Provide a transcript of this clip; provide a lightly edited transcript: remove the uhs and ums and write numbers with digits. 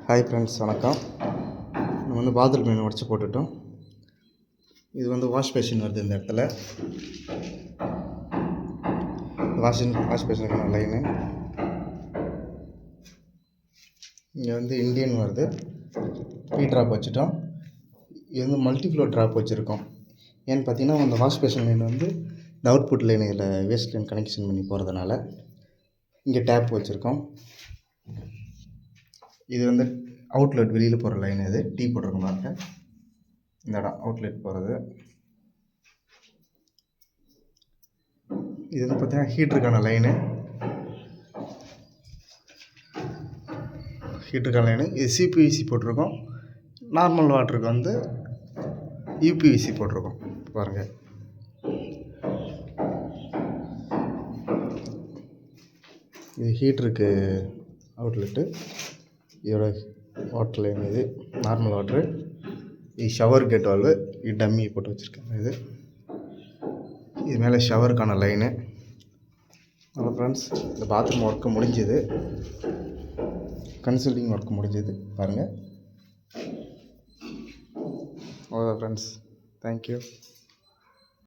Hi friends, வணக்கம். நம்ம bathroom line உடச்சி போட்டுட்டோம். இது வாஷ் பேஷன் வருது. இந்த இடத்துல வாஷ் பேஷனுக்கான லைனு. இங்கே இந்தியன் வருது. பி ட்ராப் வச்சுட்டோம். இது மல்டி ஃப்ளோ ட்ராப் வச்சுருக்கோம். ஏன்னு பார்த்தீங்கன்னா, அந்த வாஷ் பேஷன் லைன் இந்த அவுட்புட் லைன் இதில் வேஸ்ட் லைன் கனெக்ஷன் பண்ணி போகிறதுனால இங்கே டேப் வச்சுருக்கோம். இது அவுட்லெட் வெளியில் போகிற லைன். இது டீ போட்டிருக்கோம் பாருங்க. இந்த இடம் அவுட்லெட் போகிறது. இது பார்த்தீங்கன்னா ஹீட்டருக்கான லைனு. இது சிபிவிசி போட்டிருக்கோம். நார்மல் வாட்டருக்கு யூபிவிசி போட்டிருக்கோம் பாருங்கள். இது ஹீட்டருக்கு அவுட்லெட்டு. இதோட வாட்டர் லைன். இது நார்மல் வாட்ரு. இது ஷவர் கேட் வால்வு. இது டம்மி போட்டு வச்சுருக்காங்க. இது மேலே ஷவருக்கான லைனு. ஹலோ ஃப்ரெண்ட்ஸ், இந்த பாத்ரூம் ஒர்க்கு முடிஞ்சுது. கன்சல்டிங் ஒர்க் முடிஞ்சது பாருங்கள். அவ்வளோதான் ஃப்ரெண்ட்ஸ். தேங்க்யூ.